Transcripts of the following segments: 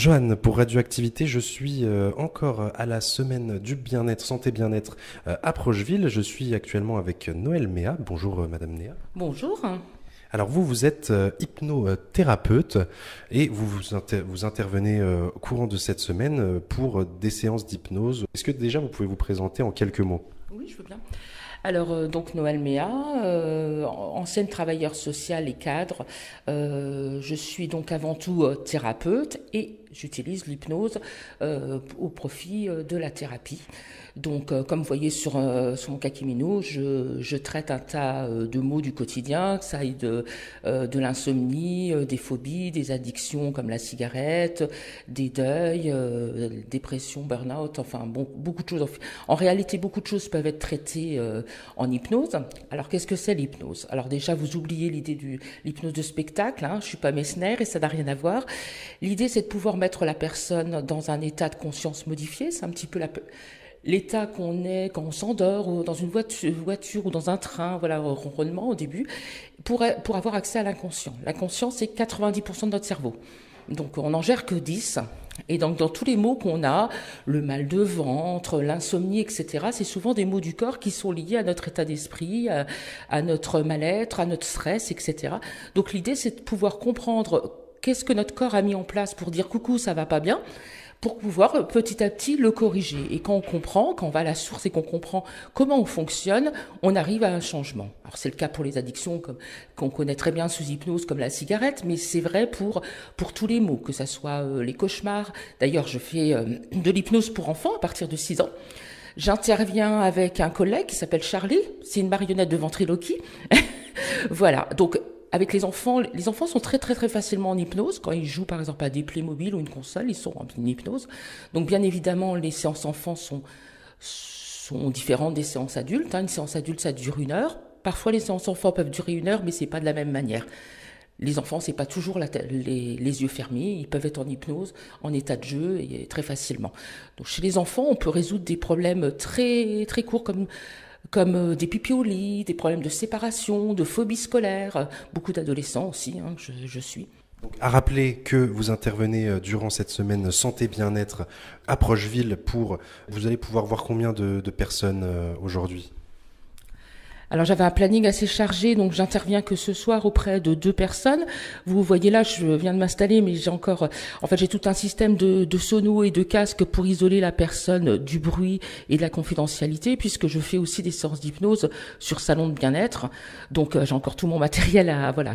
Johan, pour Radioactivité, je suis encore à la semaine du bien-être, santé bien-être à Procheville. Je suis actuellement avec Noël Méa. Bonjour Madame Néa. Bonjour. Alors vous êtes hypnothérapeute et vous intervenez au courant de cette semaine pour des séances d'hypnose. Est-ce que déjà vous pouvez vous présenter en quelques mots? Oui, je veux bien. Alors, donc Noël Méa, ancienne travailleure sociale et cadre. Je suis donc avant tout thérapeute et j'utilise l'hypnose au profit de la thérapie. Donc, comme vous voyez sur mon kakimino, je traite un tas de maux du quotidien, que ça aille de l'insomnie, des phobies, des addictions comme la cigarette, des deuils, dépression, burn-out, enfin bon, beaucoup de choses. En réalité, beaucoup de choses peuvent être traitées en hypnose. Alors, qu'est-ce que c'est l'hypnose? Alors déjà, vous oubliez l'idée de l'hypnose de spectacle, hein, je suis pas Messner et ça n'a rien à voir. L'idée, c'est de pouvoir mettre la personne dans un état de conscience modifié, c'est un petit peu l'état qu'on est quand on s'endort, ou dans une voiture ou dans un train, voilà, ronronnement au début, pour avoir accès à l'inconscient. L'inconscient, c'est 90% de notre cerveau. Donc, on n'en gère que 10. Et donc, dans tous les maux qu'on a, le mal de ventre, l'insomnie, etc., c'est souvent des maux du corps qui sont liés à notre état d'esprit, à notre mal-être, à notre stress, etc. Donc, l'idée, c'est de pouvoir comprendre qu'est-ce que notre corps a mis en place pour dire coucou, ça va pas bien, pour pouvoir petit à petit le corriger. Et quand on comprend, quand on va à la source et qu'on comprend comment on fonctionne, on arrive à un changement. Alors c'est le cas pour les addictions qu'on connaît très bien sous hypnose, comme la cigarette, mais c'est vrai pour tous les maux, que ça soit les cauchemars. D'ailleurs, je fais de l'hypnose pour enfants à partir de 6 ans. J'interviens avec un collègue qui s'appelle Charlie, c'est une marionnette de ventriloquie. Voilà, donc avec les enfants sont très très très facilement en hypnose. Quand ils jouent par exemple à des Playmobil ou une console, ils sont en hypnose. Donc bien évidemment, les séances enfants sont différentes des séances adultes. Une séance adulte, ça dure 1 heure. Parfois, les séances enfants peuvent durer 1 heure, mais c'est pas de la même manière. Les enfants, c'est pas toujours les yeux fermés. Ils peuvent être en hypnose, en état de jeu, et très facilement. Donc chez les enfants, on peut résoudre des problèmes très très courts comme des pupilles au lit, des problèmes de séparation, de phobie scolaire, beaucoup d'adolescents aussi, hein, je suis. Donc, à rappeler que vous intervenez durant cette semaine santé bien-être à Procheville vous allez pouvoir voir combien de personnes aujourd'hui? Alors j'avais un planning assez chargé, donc j'interviens que ce soir auprès de 2 personnes. Vous voyez là, je viens de m'installer, mais j'ai tout un système de sonos et de casques pour isoler la personne du bruit et de la confidentialité, puisque je fais aussi des séances d'hypnose sur salon de bien-être. Donc j'ai encore tout mon matériel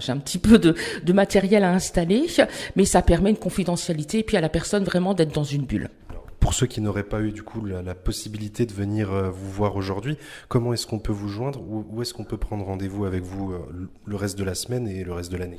j'ai un petit peu de matériel à installer, mais ça permet une confidentialité et puis à la personne vraiment d'être dans une bulle. Pour ceux qui n'auraient pas eu du coup la possibilité de venir vous voir aujourd'hui, comment est-ce qu'on peut vous joindre ou où est-ce qu'on peut prendre rendez-vous avec vous le reste de la semaine et le reste de l'année?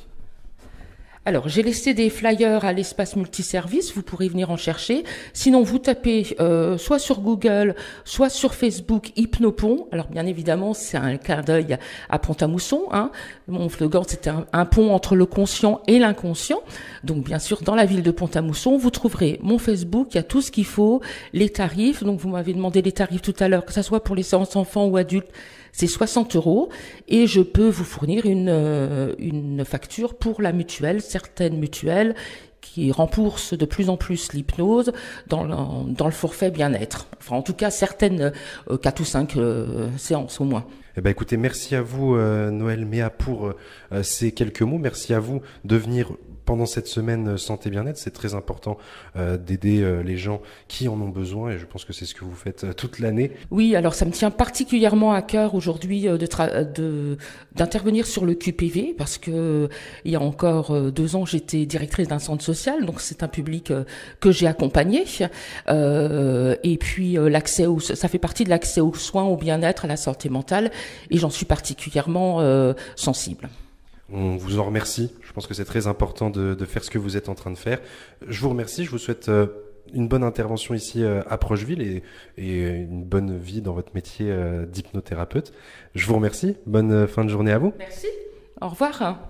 Alors, j'ai laissé des flyers à l'espace multiservice, vous pourrez venir en chercher. Sinon, vous tapez soit sur Google, soit sur Facebook Hypnopont. Alors, bien évidemment, c'est un clin d'œil à Pont-à-Mousson. Hein. Mon slogan, c'était un pont entre le conscient et l'inconscient. Donc, bien sûr, dans la ville de Pont-à-Mousson, vous trouverez mon Facebook, il y a tout ce qu'il faut, les tarifs. Donc, vous m'avez demandé les tarifs tout à l'heure, que ça soit pour les séances enfants ou adultes. C'est 60 € et je peux vous fournir une facture pour la mutuelle, certaines mutuelles qui remboursent de plus en plus l'hypnose dans le forfait bien-être. Enfin, en tout cas, certaines 4 ou 5 séances au moins. Eh ben, écoutez, merci à vous Noël Méa pour ces quelques mots. Merci à vous de venir pendant cette semaine santé bien-être. C'est très important d'aider les gens qui en ont besoin et je pense que c'est ce que vous faites toute l'année. Oui, alors ça me tient particulièrement à cœur aujourd'hui d'intervenir sur le QPV parce que il y a encore 2 ans j'étais directrice d'un centre social, donc c'est un public que j'ai accompagné et puis ça fait partie de l'accès aux soins, au bien-être, à la santé mentale et j'en suis particulièrement sensible. On vous en remercie. Je pense que c'est très important de faire ce que vous êtes en train de faire. Je vous remercie. Je vous souhaite une bonne intervention ici à Procheville et une bonne vie dans votre métier d'hypnothérapeute. Je vous remercie. Bonne fin de journée à vous. Merci. Au revoir.